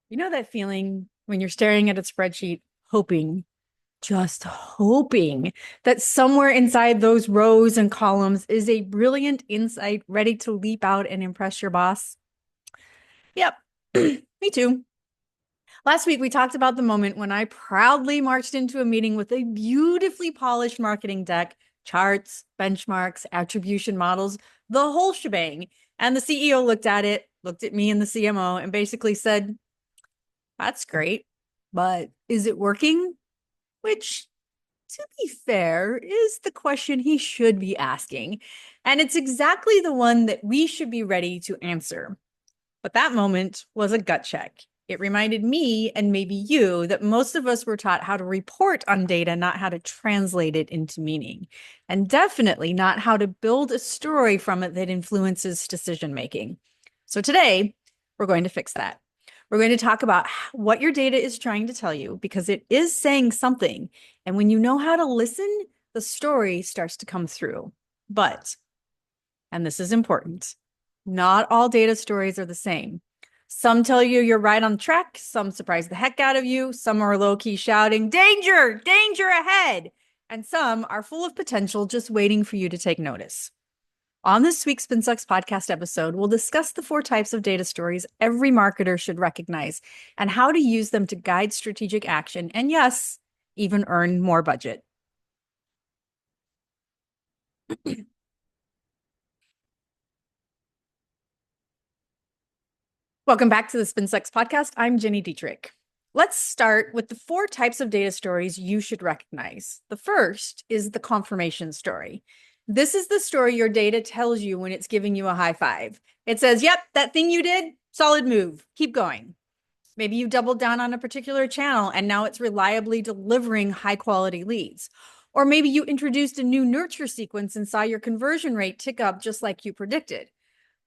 You know that feeling when you're staring at a spreadsheet, hoping, just hoping that somewhere inside those rows and columns is a brilliant insight ready to leap out and impress your boss? Yep, me too. Last week, we talked about the moment when I proudly marched into a meeting with a beautifully polished marketing deck, charts, benchmarks, attribution models, the whole shebang. And the CEO looked at it, looked at me and the CMO, and basically said, "That's great, but is it working?" Which, to be fair, is the question he should be asking. And it's exactly the one that we should be ready to answer. But that moment was a gut check. It reminded me, and maybe you, that most of us were taught how to report on data, not how to translate it into meaning. And definitely not how to build a story from it that influences decision making. So today, we're going to fix that. We're going to talk about what your data is trying to tell you because it is saying something. And when you know how to listen, the story starts to come through. But, and this is important, not all data stories are the same. Some tell you you're right on track. Some surprise the heck out of you. Some are low key shouting, "Danger, danger ahead." And some are full of potential just waiting for you to take notice. On this week's SpinSucks podcast episode, we'll discuss the 4 types of data stories every marketer should recognize and how to use them to guide strategic action and, yes, even earn more budget. Welcome back to the SpinSucks podcast. I'm Gini Dietrich. Let's start with the 4 types of data stories you should recognize. The first is the confirmation story. This is the story your data tells you when it's giving you a high five. It says, "Yep, that thing you did, solid move. Keep going." Maybe you doubled down on a particular channel and now it's reliably delivering high quality leads. Or maybe you introduced a new nurture sequence and saw your conversion rate tick up just like you predicted.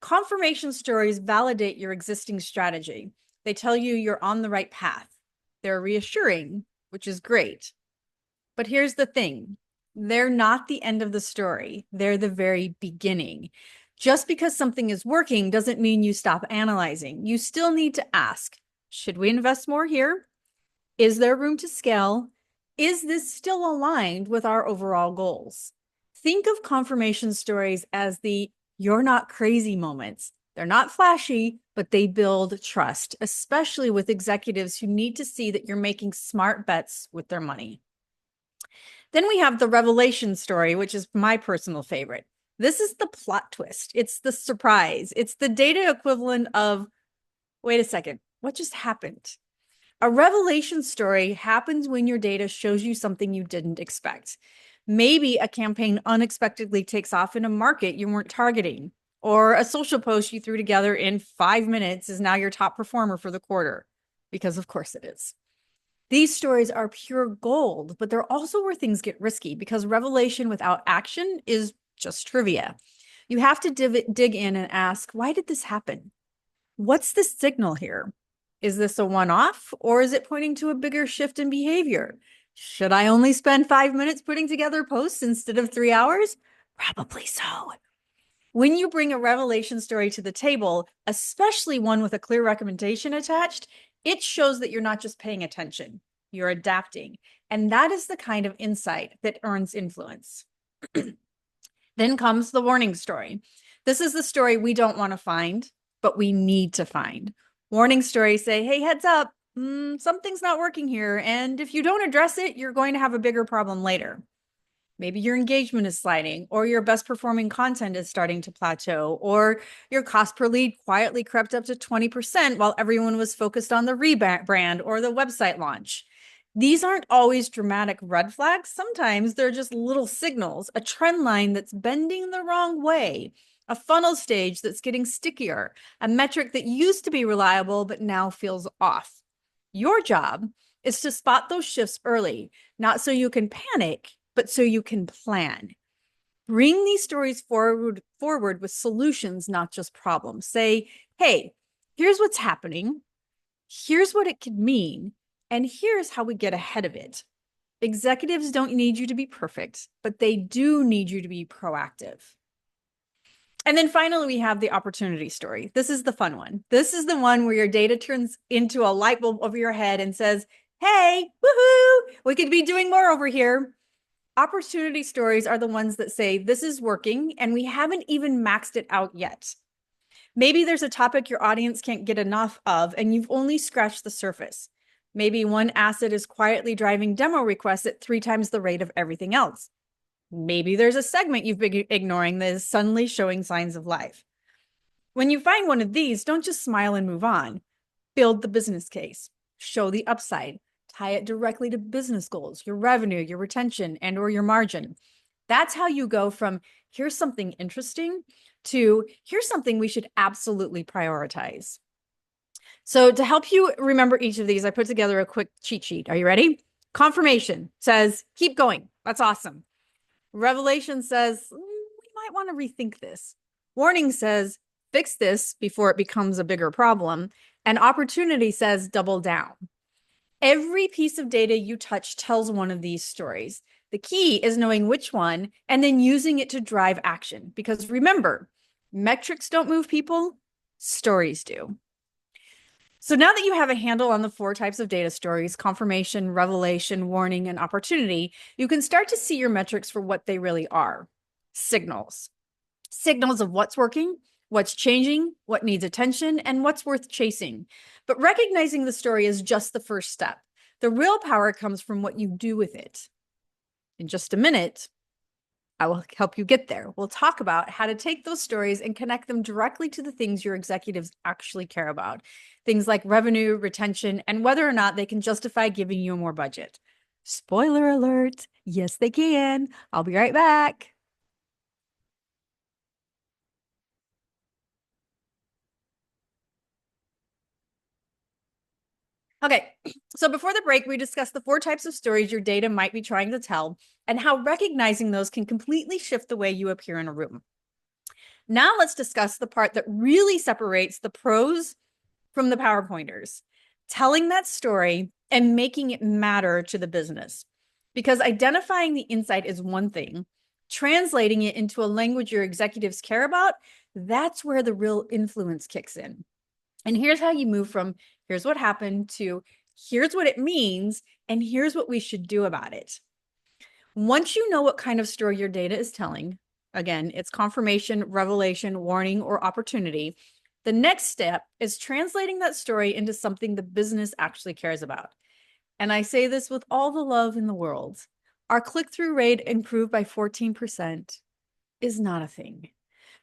Confirmation stories validate your existing strategy. They tell you you're on the right path. They're reassuring, which is great. But here's the thing. They're not the end of the story. They're the very beginning. Just because something is working doesn't mean you stop analyzing. You still need to ask, should we invest more here? Is there room to scale? Is this still aligned with our overall goals? Think of confirmation stories as the "you're not crazy" moments. They're not flashy, but they build trust, especially with executives who need to see that you're making smart bets with their money. Then we have the revelation story, which is my personal favorite. This is the plot twist. It's the surprise. It's the data equivalent of, wait a second, what just happened? A revelation story happens when your data shows you something you didn't expect. Maybe a campaign unexpectedly takes off in a market you weren't targeting, or a social post you threw together in 5 minutes is now your top performer for the quarter, because of course it is. These stories are pure gold, but they're also where things get risky because revelation without action is just trivia. You have to dig in and ask, why did this happen? What's the signal here? Is this a one-off or is it pointing to a bigger shift in behavior? Should I only spend 5 minutes putting together posts instead of 3 hours? Probably so. When you bring a revelation story to the table, especially one with a clear recommendation attached, it shows that you're not just paying attention, you're adapting. And that is the kind of insight that earns influence. Then comes the warning story. This is the story we don't want to find, but we need to find. Warning stories say, hey, heads up, something's not working here. And if you don't address it, you're going to have a bigger problem later. Maybe your engagement is sliding, or your best performing content is starting to plateau, or your cost per lead quietly crept up to 20% while everyone was focused on the rebrand or the website launch. These aren't always dramatic red flags. Sometimes they're just little signals, a trend line that's bending the wrong way, a funnel stage that's getting stickier, a metric that used to be reliable but now feels off. Your job is to spot those shifts early, not so you can panic, but so you can plan. Bring these stories forward with solutions, not just problems. Say, hey, here's what's happening. Here's what it could mean. And here's how we get ahead of it. Executives don't need you to be perfect, but they do need you to be proactive. And then finally, we have the opportunity story. This is the fun one. This is the one where your data turns into a light bulb over your head and says, hey, woohoo, we could be doing more over here. Opportunity stories are the ones that say, this is working and we haven't even maxed it out yet. Maybe there's a topic your audience can't get enough of and you've only scratched the surface. Maybe one asset is quietly driving demo requests at 3 times the rate of everything else. Maybe there's a segment you've been ignoring that is suddenly showing signs of life. When you find one of these, don't just smile and move on. Build the business case, show the upside, tie it directly to business goals, your revenue, your retention, and or your margin. That's how you go from here's something interesting to here's something we should absolutely prioritize. So to help you remember each of these, I put together a quick cheat sheet. Are you ready? Confirmation says, keep going. That's awesome. Revelation says, we might want to rethink this. Warning says, fix this before it becomes a bigger problem. And opportunity says, double down. Every piece of data you touch tells one of these stories. The key is knowing which one and then using it to drive action. Because remember, metrics don't move people, stories do. So now that you have a handle on the 4 types of data stories, confirmation, revelation, warning, and opportunity, you can start to see your metrics for what they really are. Signals. Signals of what's working, what's changing, what needs attention, and what's worth chasing. But recognizing the story is just the first step. The real power comes from what you do with it. In just a minute, I will help you get there. We'll talk about how to take those stories and connect them directly to the things your executives actually care about. Things like revenue, retention, and whether or not they can justify giving you more budget. Spoiler alert, yes, they can. I'll be right back. Okay, so before the break, we discussed the 4 types of stories your data might be trying to tell and how recognizing those can completely shift the way you appear in a room. Now let's discuss the part that really separates the pros from the PowerPointers, telling that story and making it matter to the business. Because identifying the insight is one thing, translating it into a language your executives care about, that's where the real influence kicks in. And here's how you move from here's what happened to here's what it means and here's what we should do about it. Once you know what kind of story your data is telling, again, it's confirmation, revelation, warning, or opportunity, the next step is translating that story into something the business actually cares about. And I say this with all the love in the world. Our click-through rate improved by 14% is not a thing.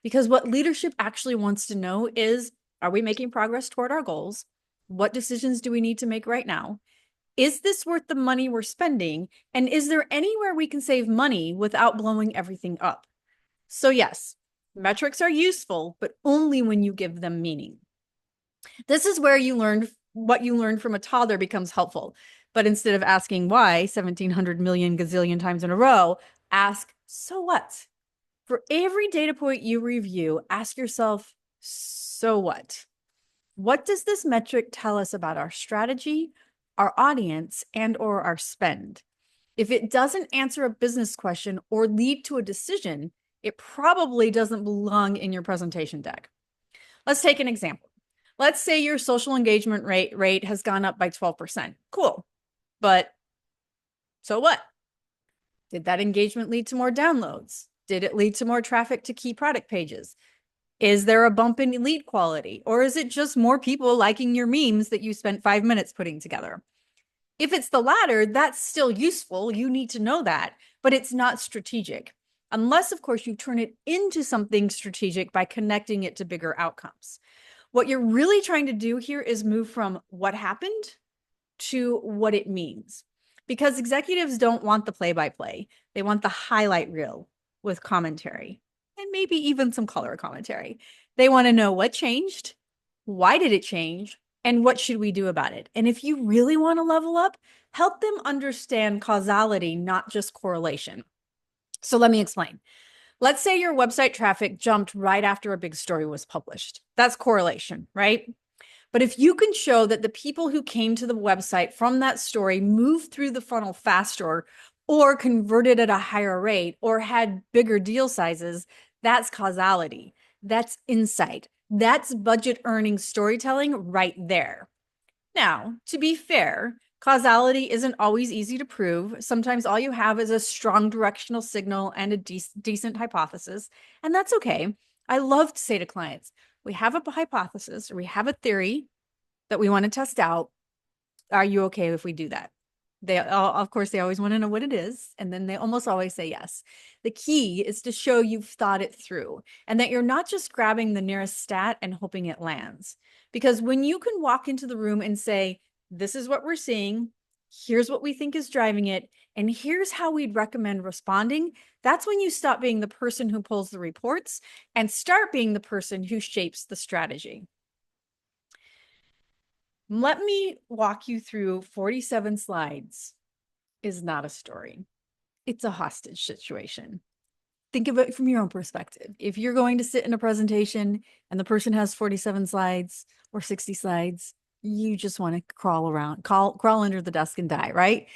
Because what leadership actually wants to know is, are we making progress toward our goals? What decisions do we need to make right now? Is this worth the money we're spending? And is there anywhere we can save money without blowing everything up? So yes, metrics are useful, but only when you give them meaning. This is where what you learned from a toddler becomes helpful. But instead of asking why 1,700 million gazillion times in a row, ask, so what? For every data point you review, ask yourself, so what? What does this metric tell us about our strategy, our audience, and or our spend? If it doesn't answer a business question or lead to a decision, it probably doesn't belong in your presentation deck. Let's take an example. Let's say your social engagement rate has gone up by 12%. Cool. But so what? Did that engagement lead to more downloads? Did it lead to more traffic to key product pages? Is there a bump in lead quality? Or is it just more people liking your memes that you spent 5 minutes putting together? If it's the latter, that's still useful. You need to know that, but it's not strategic. Unless, of course, you turn it into something strategic by connecting it to bigger outcomes. What you're really trying to do here is move from what happened to what it means. Because executives don't want the play-by-play. They want the highlight reel with commentary and maybe even some color commentary. They want to know what changed, why did it change, and what should we do about it? And if you really want to level up, help them understand causality, not just correlation. So let me explain. Let's say your website traffic jumped right after a big story was published. That's correlation, right? But if you can show that the people who came to the website from that story moved through the funnel faster or converted at a higher rate or had bigger deal sizes, that's causality. That's insight. That's budget earning storytelling right there. Now, to be fair, causality isn't always easy to prove. Sometimes all you have is a strong directional signal and a decent hypothesis, and that's okay. I love to say to clients, we have a hypothesis or we have a theory that we want to test out. Are you okay if we do that? Of course, they always want to know what it is, and then they almost always say yes. The key is to show you've thought it through and that you're not just grabbing the nearest stat and hoping it lands. Because when you can walk into the room and say, this is what we're seeing, here's what we think is driving it, and here's how we'd recommend responding, that's when you stop being the person who pulls the reports and start being the person who shapes the strategy. Let me walk you through 47 slides is not a story. It's a hostage situation. Think of it from your own perspective. If you're going to sit in a presentation and the person has 47 slides or 60 slides, you just want to crawl under the desk and die, right?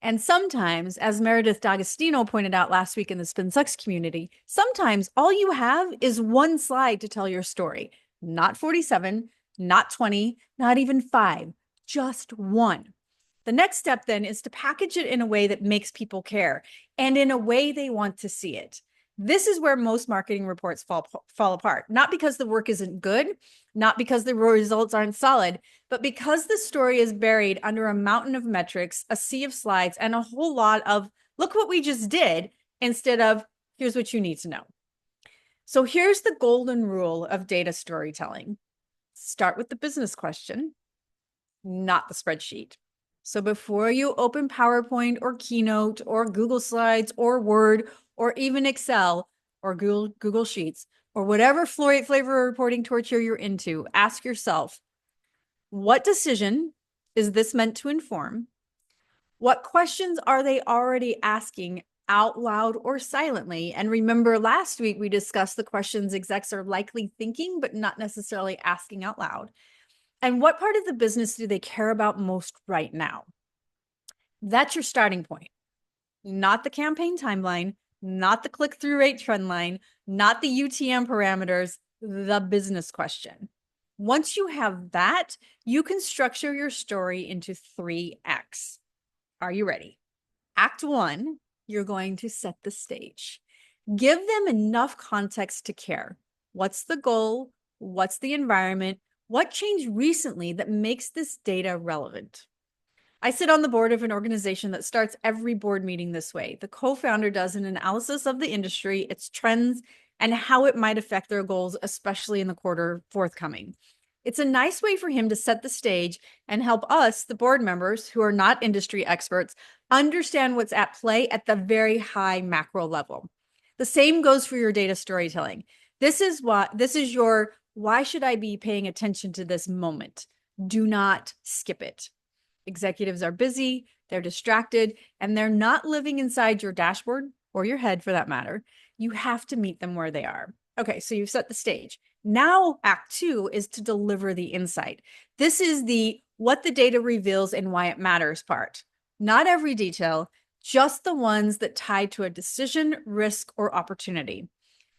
And sometimes, as Meredith D'Agostino pointed out last week in the Spin Sucks community, sometimes all you have is one slide to tell your story, not 47, not 20, not even 5, just one. The next step then is to package it in a way that makes people care and in a way they want to see it. This is where most marketing reports fall apart, not because the work isn't good, not because the results aren't solid, but because the story is buried under a mountain of metrics, a sea of slides, and a whole lot of, look what we just did, instead of, here's what you need to know. So here's the golden rule of data storytelling. Start with the business question, not the spreadsheet. So before you open PowerPoint or Keynote or Google Slides or Word or even Excel or Google Sheets or whatever flavor reporting torture you're into, ask yourself, what decision is this meant to inform? What questions are they already asking out loud or silently? And remember, last week we discussed the questions execs are likely thinking, but not necessarily asking out loud. And what part of the business do they care about most right now? That's your starting point, not the campaign timeline, not the click-through rate trend line, not the UTM parameters, the business question. Once you have that, you can structure your story into 3 acts. Are you ready? Act 1, you're going to set the stage. Give them enough context to care. What's the goal? What's the environment? What changed recently that makes this data relevant? I sit on the board of an organization that starts every board meeting this way. The co-founder does an analysis of the industry, its trends, and how it might affect their goals, especially in the quarter forthcoming. It's a nice way for him to set the stage and help us, the board members who are not industry experts, understand what's at play at the very high macro level. The same goes for your data storytelling. This is your, why should I be paying attention to this moment? Do not skip it. Executives are busy, they're distracted, and they're not living inside your dashboard or your head for that matter. You have to meet them where they are. Okay, so you've set the stage. Now, Act 2 is to deliver the insight. This is the what the data reveals and why it matters part. Not every detail, just the ones that tie to a decision, risk, or opportunity.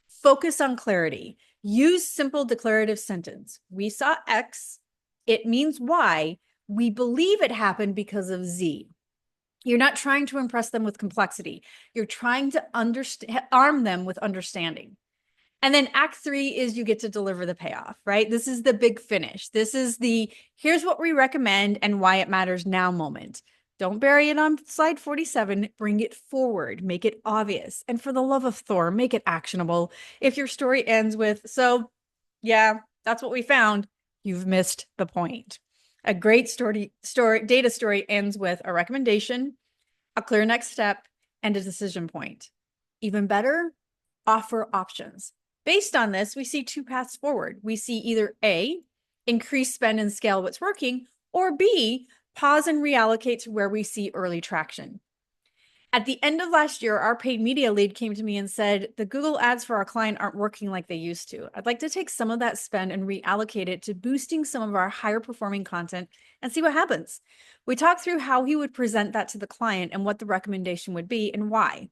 Focus on clarity. Use simple declarative sentence. We saw X, it means Y. We believe it happened because of Z. You're not trying to impress them with complexity. You're trying to arm them with understanding. And then Act 3 is you get to deliver the payoff, right? This is the big finish. This is the, here's what we recommend and why it matters now moment. Don't bury it on slide 47. Bring it forward. Make it obvious. And for the love of Thor, make it actionable. If your story ends with, so yeah, that's what we found, you've missed the point. A great data story ends with a recommendation, a clear next step, and a decision point. Even better, offer options. Based on this, we see 2 paths forward. We see either A, increase spend and scale what's working, or B, pause and reallocate to where we see early traction. At the end of last year, our paid media lead came to me and said, the Google ads for our client aren't working like they used to. I'd like to take some of that spend and reallocate it to boosting some of our higher performing content and see what happens. We talked through how he would present that to the client and what the recommendation would be and why.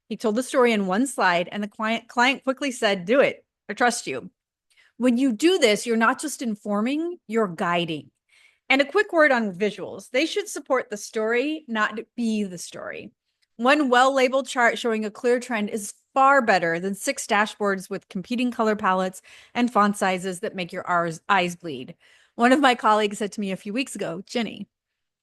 He told the story in one slide and the client quickly said, do it, I trust you. When you do this, you're not just informing, you're guiding. And a quick word on visuals. They should support the story, not be the story. One well-labeled chart showing a clear trend is far better than 6 dashboards with competing color palettes and font sizes that make your eyes bleed. One of my colleagues said to me a few weeks ago, Jenny,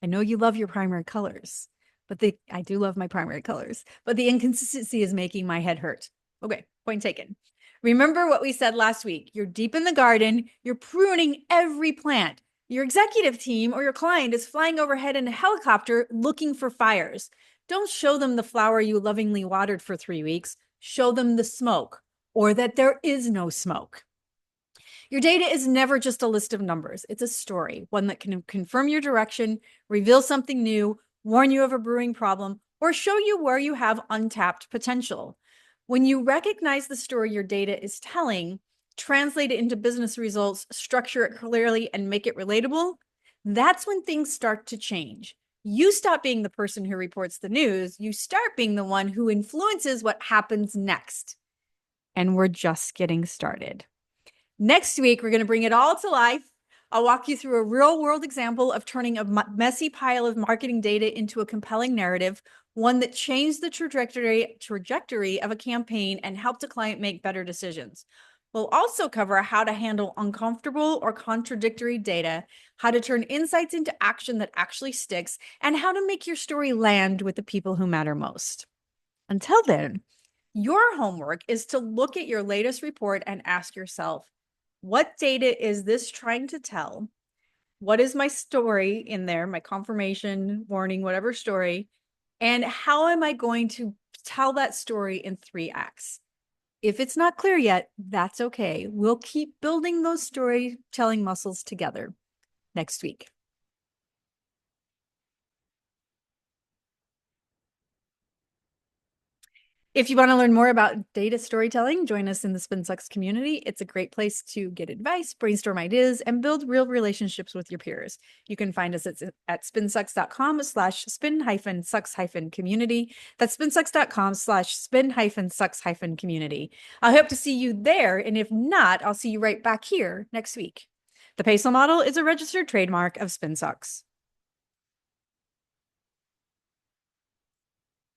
I know you love your primary colors, but I do love my primary colors, but the inconsistency is making my head hurt. Okay, point taken. Remember what we said last week. You're deep in the garden, you're pruning every plant. Your executive team or your client is flying overhead in a helicopter looking for fires. Don't show them the flower you lovingly watered for 3 weeks. Show them the smoke or that there is no smoke. Your data is never just a list of numbers. It's a story, one that can confirm your direction, reveal something new, warn you of a brewing problem, or show you where you have untapped potential. When you recognize the story your data is telling, translate it into business results, structure it clearly, and make it relatable, that's when things start to change. You stop being the person who reports the news. You start being the one who influences what happens next. And we're just getting started. Next week, we're going to bring it all to life. I'll walk you through a real-world example of turning a messy pile of marketing data into a compelling narrative, one that changed the trajectory of a campaign and helped a client make better decisions. We'll also cover how to handle uncomfortable or contradictory data, how to turn insights into action that actually sticks, and how to make your story land with the people who matter most. Until then, your homework is to look at your latest report and ask yourself, what data is this trying to tell? What is my story in there, my confirmation, warning, whatever story? And how am I going to tell that story in 3 acts? If it's not clear yet, that's okay. We'll keep building those storytelling muscles together next week. If you want to learn more about data storytelling, join us in the SpinSucks community. It's a great place to get advice, brainstorm ideas, and build real relationships with your peers. You can find us at spinsucks.com/spin-sucks-community. That's spinsucks.com/spin-sucks-community. I hope to see you there. And if not, I'll see you right back here next week. The Peso model is a registered trademark of SpinSucks.